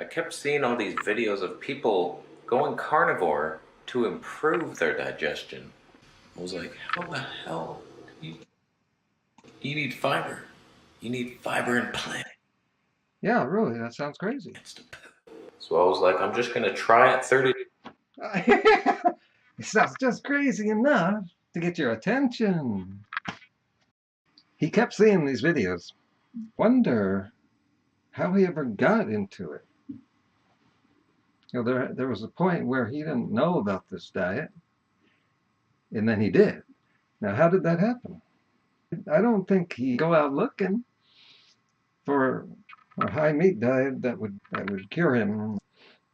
I kept seeing all these videos of people going carnivore to improve their digestion. I was like, how the hell do you need fiber? You need fiber in plants. Yeah, really, that sounds crazy. So I was like, I'm just gonna try it 30. It sounds just crazy enough to get your attention. He kept seeing these videos. Wonder how he ever got into it. You know, there was a point where he didn't know about this diet, and then he did. Now, how did that happen? I don't think he go out looking for a high meat diet that would cure him,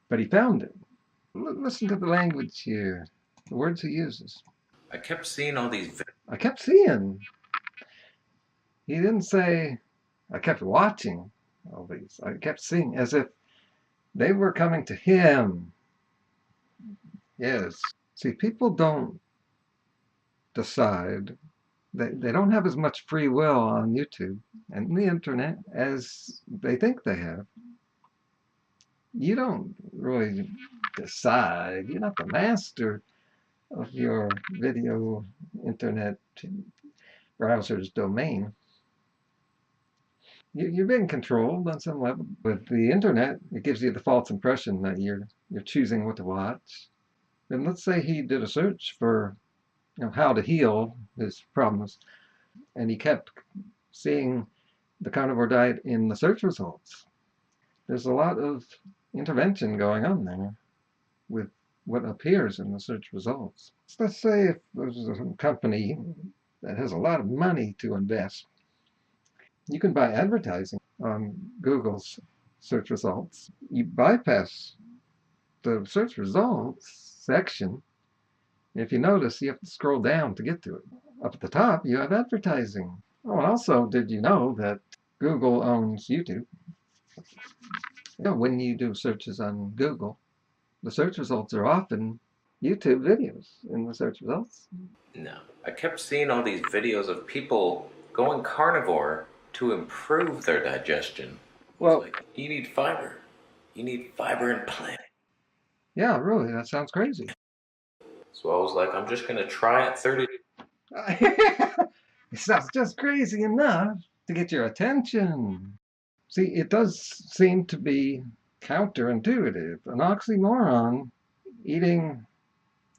but he found it. Listen to the language here, the words he uses. I kept seeing all these. I kept seeing. He didn't say, I kept watching all these. I kept seeing as if they were coming to him. Yes. See, people don't decide. They don't have as much free will on YouTube and the internet as they think they have. You don't really decide. You're not the master of your video internet browser's domain. You're being controlled on some level. With the internet, it gives you the false impression that you're choosing what to watch. And let's say he did a search for how to heal his problems, and he kept seeing the carnivore diet in the search results. There's a lot of intervention going on there with what appears in the search results. So let's say if there's a company that has a lot of money to invest, you can buy advertising on Google's search results. You bypass the search results section. If you notice, you have to scroll down to get to it. Up at the top, you have advertising. Oh, and also, did you know that Google owns YouTube? When you do searches on Google, the search results are often YouTube videos in the search results. No. I kept seeing all these videos of people going carnivore to improve their digestion. Well, like, you need fiber. You need fiber in plants. Yeah, really, that sounds crazy. So I was like, I'm just gonna try it 30. It sounds just crazy enough to get your attention. See, it does seem to be counterintuitive, an oxymoron, eating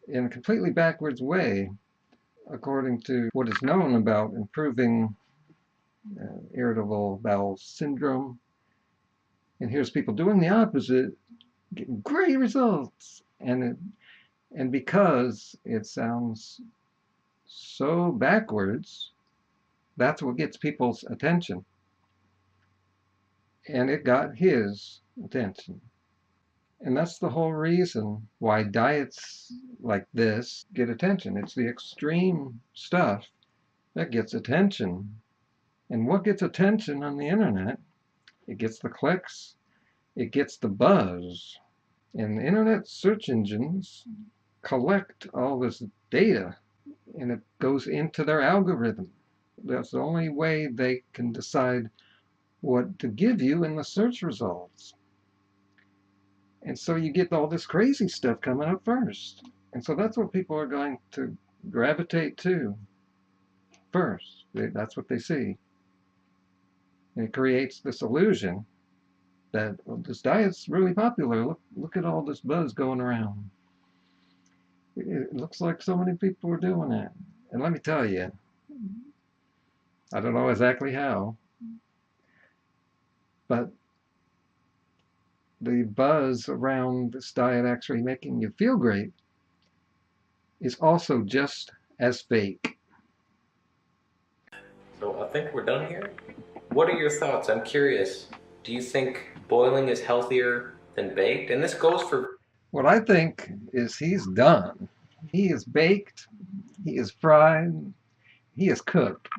in a completely backwards way, according to what is known about improving irritable bowel syndrome. And here's people doing the opposite, getting great results. And because it sounds so backwards, that's what gets people's attention. And it got his attention. And that's the whole reason why diets like this get attention. It's the extreme stuff that gets attention. And what gets attention on the internet? It gets the clicks, it gets the buzz. And the internet search engines collect all this data, and it goes into their algorithm. That's the only way they can decide what to give you in the search results. And so you get all this crazy stuff coming up first. And so that's what people are going to gravitate to first. That's what they see. And it creates this illusion that this diet's really popular. Look at all this buzz going around. It looks like so many people are doing it. And let me tell you, I don't know exactly how, but the buzz around this diet actually making you feel great is also just as fake. So I think we're done here. What are your thoughts? I'm curious. Do you think boiling is healthier than baked? And this goes for... What I think is he's done. He is baked, he is fried, he is cooked.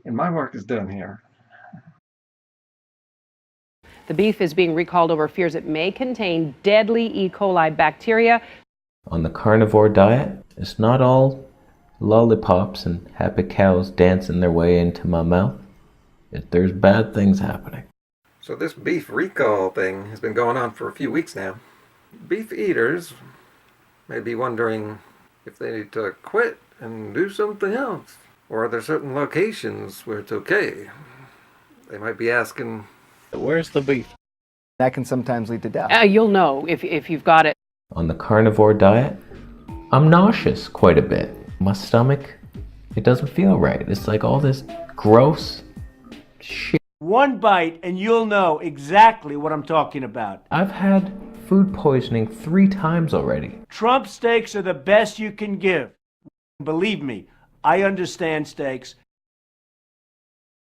And my work is done here. The beef is being recalled over fears it may contain deadly E. coli bacteria. On the carnivore diet, it's not all lollipops and happy cows dancing their way into my mouth. There's bad things happening. So this beef recall thing has been going on for a few weeks now. Beef eaters may be wondering if they need to quit and do something else. Or are there certain locations where it's okay? They might be asking, Where's the beef? That can sometimes lead to death. You'll know if you've got it. On the carnivore diet, I'm nauseous quite a bit. My stomach, it doesn't feel right. It's like all this gross shit. One bite and you'll know exactly what I'm talking about. I've had food poisoning 3 times already. Trump steaks are the best you can give. Believe me, I understand steaks.